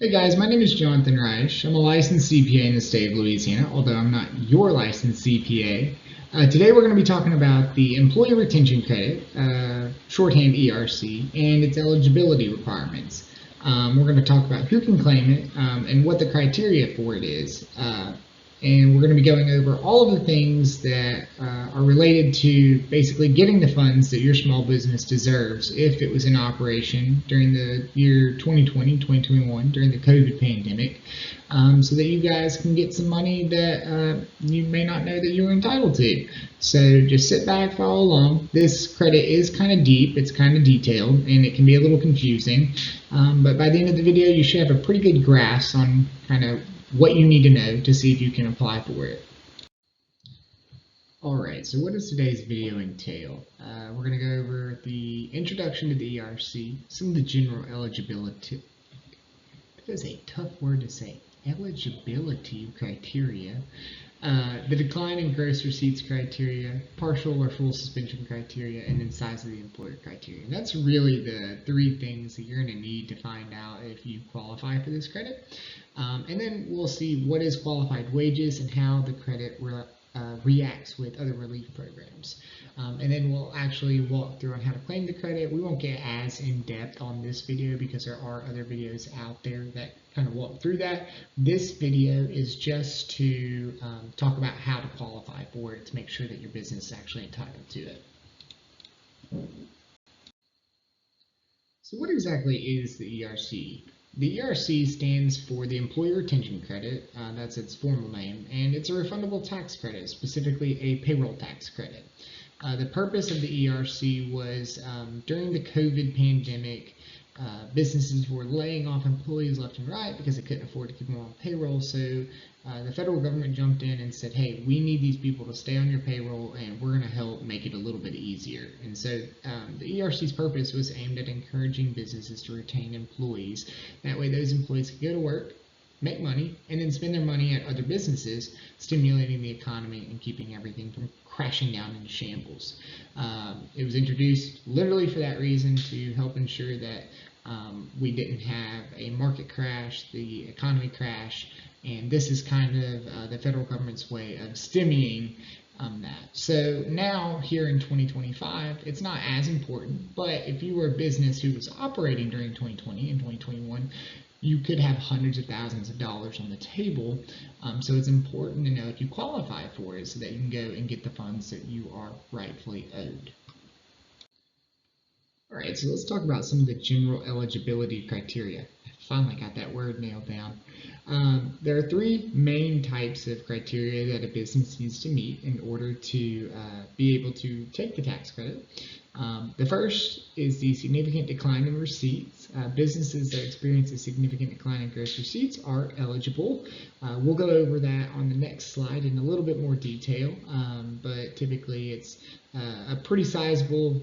Hey guys, my name is Jonathan Reich. I'm a licensed CPA in the state of Louisiana, although I'm not your licensed CPA. Today we're going to be talking about the Employee Retention Credit, shorthand ERC, and its eligibility requirements. We're going to talk about who can claim it and what the criteria for it is. And we're going to be going over all of the things that are related to basically getting the funds that your small business deserves if it was in operation during the year 2020, 2021, during the COVID pandemic, so that you guys can get some money that you may not know that you were entitled to. So just sit back, follow along. This credit is kind of deep, it's kind of detailed, and it can be a little confusing. But by the end of the video, you should have a pretty good grasp on kind of what you need to know to see if you can apply for it. Alright, so what does today's video entail? We're going to go over the introduction to the ERC, some of the general eligibility, that is a tough word to say, eligibility criteria, the decline in gross receipts criteria, partial or full suspension criteria, and then size of the employer criteria. And that's really the three things that you're going to need to find out if you qualify for this credit. And then we'll see what is qualified wages and how the credit reacts with other relief programs. And then we'll actually walk through on how to claim the credit. We won't get as in-depth on this video because there are other videos out there that kind of walk through that. This video is just to talk about how to qualify for it to make sure that your business is actually entitled to it. So what exactly is the ERC? The ERC stands for the Employee Retention Credit, that's its formal name, and it's a refundable tax credit, specifically a payroll tax credit. The purpose of the ERC was during the COVID pandemic, businesses were laying off employees left and right because they couldn't afford to keep them on payroll, so the federal government jumped in and said, hey, we need these people to stay on your payroll and we're going to help make it a little bit easier. And so the ERC's purpose was aimed at encouraging businesses to retain employees. That way those employees could go to work, make money, and then spend their money at other businesses, stimulating the economy and keeping everything from crashing down into shambles. It was introduced literally for that reason, to help ensure that we didn't have a market crash, the economy crash, and this is kind of the federal government's way of stemming that. So now here in 2025, it's not as important, but if you were a business who was operating during 2020 and 2021, you could have hundreds of thousands of dollars on the table, so it's important to know if you qualify for it so that you can go and get the funds that you are rightfully owed. Alright, so let's talk about some of the general eligibility criteria. I finally got that word nailed down. There are three main types of criteria that a business needs to meet in order to be able to take the tax credit. The first is the significant decline in receipts. Businesses that experience a significant decline in gross receipts are eligible. We'll go over that on the next slide in a little bit more detail, but typically it's a pretty sizable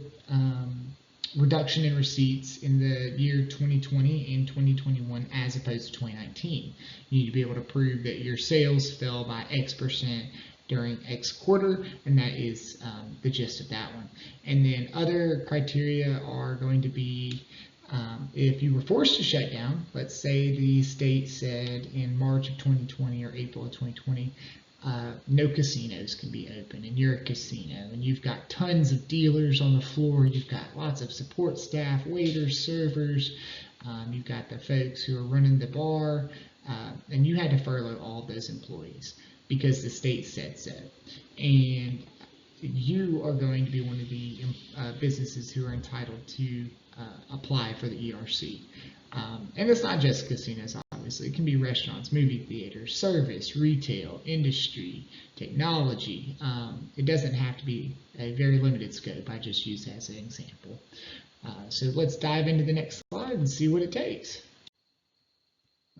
reduction in receipts in the year 2020 and 2021 as opposed to 2019. You need to be able to prove that your sales fell by X% during X quarter, and that is the gist of that one. And then other criteria are going to be if you were forced to shut down, let's say the state said in March of 2020 or April of 2020, no casinos can be open, and you're a casino and you've got tons of dealers on the floor, you've got lots of support staff, waiters, servers, you've got the folks who are running the bar, and you had to furlough all those employees because the state said so, and you are going to be one of the businesses who are entitled to apply for the ERC. And it's not just casinos, obviously. It can be restaurants, movie theaters, service, retail, industry, technology. It doesn't have to be a very limited scope. I just use that as an example. So let's dive into the next slide and see what it takes.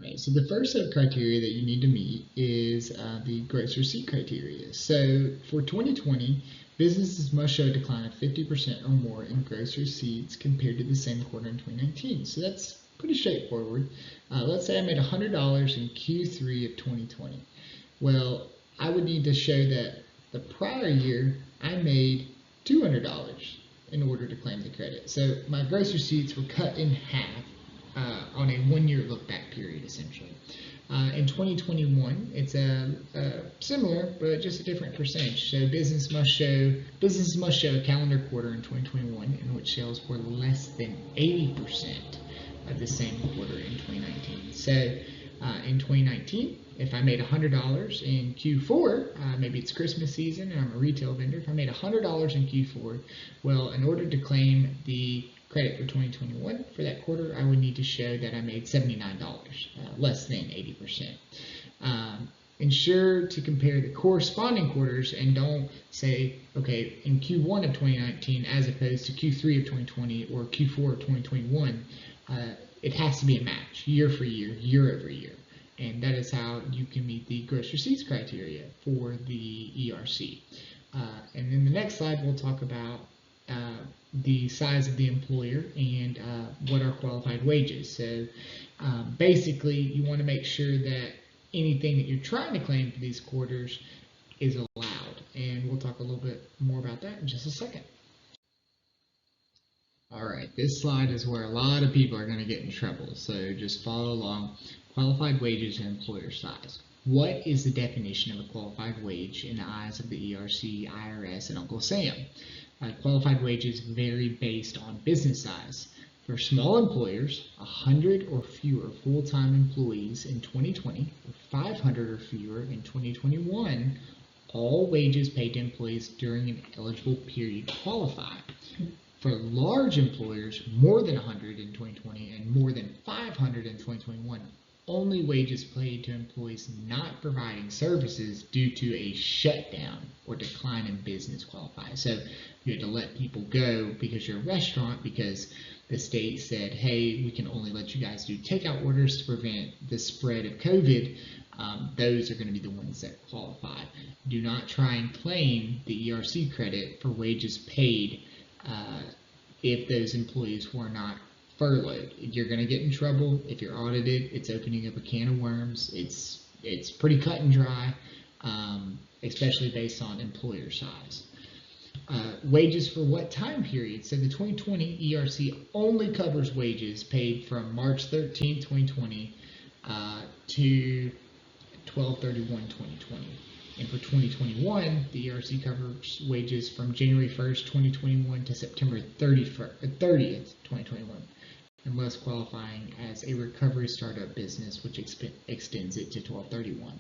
Right, so the first set of criteria that you need to meet is the gross receipt criteria. So for 2020, businesses must show a decline of 50% or more in gross receipts compared to the same quarter in 2019. So that's pretty straightforward. Let's say I made $100 in Q3 of 2020. Well, I would need to show that the prior year I made $200 in order to claim the credit. So my gross receipts were cut in half on a 1-year look-back period, essentially. In 2021, it's a similar, but just a different percentage. So businesses must show a calendar quarter in 2021 in which sales were less than 80% of the same quarter in 2019. So in 2019, if I made $100 in Q4, maybe it's Christmas season and I'm a retail vendor, if I made $100 in Q4, well, in order to claim the credit for 2021 for that quarter, I would need to show that I made $79, less than 80%. Ensure to compare the corresponding quarters and don't say, okay, in Q1 of 2019 as opposed to Q3 of 2020 or Q4 of 2021. It has to be a match, year for year, year over year. And that is how you can meet the gross receipts criteria for the ERC. And then the next slide, we'll talk about the size of the employer and what are qualified wages. So basically, you want to make sure that anything that you're trying to claim for these quarters is allowed. And we'll talk a little bit more about that in just a second. Alright, this slide is where a lot of people are going to get in trouble, so just follow along. Qualified wages and employer size. What is the definition of a qualified wage in the eyes of the ERC, IRS, and Uncle Sam? Qualified wages vary based on business size. For small employers, 100 or fewer full-time employees in 2020, or 500 or fewer in 2021, all wages paid to employees during an eligible period qualify. For large employers, more than 100 in 2020 and more than 500 in 2021, only wages paid to employees not providing services due to a shutdown or decline in business qualify. So you had to let people go because you're a restaurant because the state said, hey, we can only let you guys do takeout orders to prevent the spread of COVID. Those are going to be the ones that qualify. Do not try and claim the ERC credit for wages paid if those employees were not furloughed. You're going to get in trouble if you're audited. It's opening up a can of worms. It's pretty cut and dry, especially based on employer size. Wages for what time period? So the 2020 ERC only covers wages paid from March 13, 2020 to 12/31/2020. And for 2021, the ERC covers wages from January 1st, 2021 to September 30th, 2021, unless qualifying as a recovery startup business, which extends it to 12/31.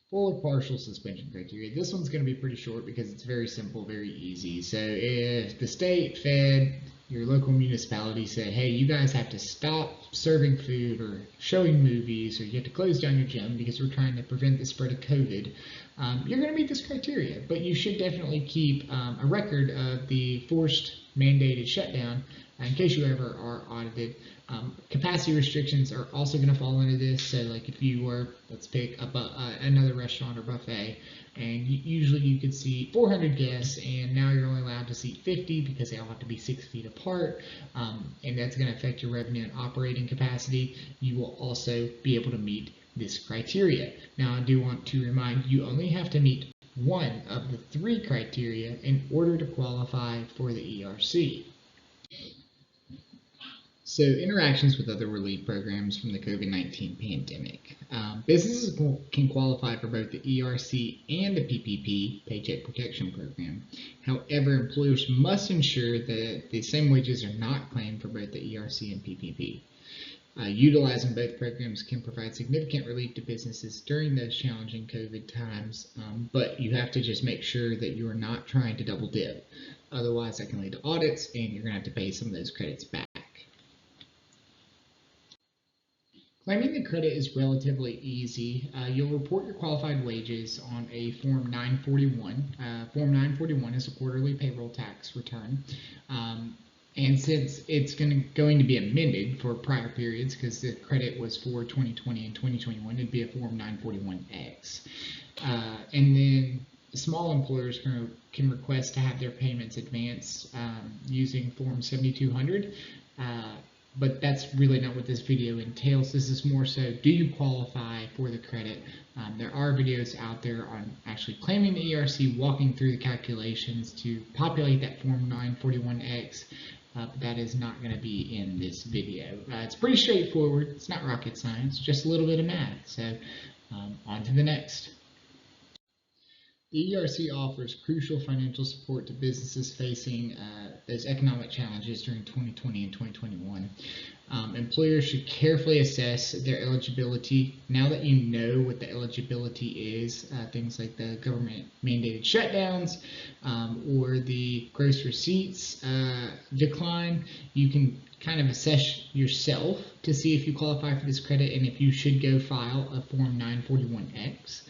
Full or partial suspension criteria. This one's going to be pretty short because it's very simple, very easy. So if the state, Fed, your local municipality say, hey, you guys have to stop serving food or showing movies, or you have to close down your gym because we're trying to prevent the spread of COVID, you're going to meet this criteria. But you should definitely keep a record of the forced mandated shutdown in case you ever are audited. Capacity restrictions are also going to fall into this. So like if you were, let's pick up another restaurant or buffet, and usually you could seat 400 guests, and now you're only allowed to seat 50 because they all have to be 6 feet apart, and that's going to affect your revenue and operating capacity. You will also be able to meet this criteria. Now I do want to remind you only have to meet one of the 3 criteria in order to qualify for the ERC. So interactions with other relief programs from the COVID-19 pandemic. Businesses can qualify for both the ERC and the PPP, Paycheck Protection Program. However, employers must ensure that the same wages are not claimed for both the ERC and PPP. Utilizing both programs can provide significant relief to businesses during those challenging COVID times, but you have to just make sure that you are not trying to double dip. Otherwise, that can lead to audits, and you're going to have to pay some of those credits back. Claiming the credit is relatively easy. You'll report your qualified wages on a Form 941. Form 941 is a quarterly payroll tax return. And since it's going to be amended for prior periods, because the credit was for 2020 and 2021, it'd be a Form 941X. And then small employers can request to have their payments advanced using Form 7200. But that's really not what this video entails. This is more so, do you qualify for the credit? There are videos out there on actually claiming the ERC, walking through the calculations to populate that Form 941X, but that is not going to be in this video. It's pretty straightforward. It's not rocket science, just a little bit of math. So on to the next. The ERC offers crucial financial support to businesses facing those economic challenges during 2020 and 2021. Employers should carefully assess their eligibility. Now that you know what the eligibility is, things like the government mandated shutdowns or the gross receipts decline, you can kind of assess yourself to see if you qualify for this credit and if you should go file a Form 941X.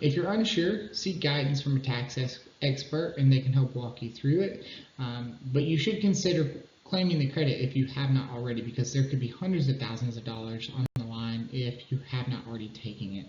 If you're unsure, seek guidance from a tax expert and they can help walk you through it. But you should consider claiming the credit if you have not already, because there could be hundreds of thousands of dollars on the line if you have not already taken it.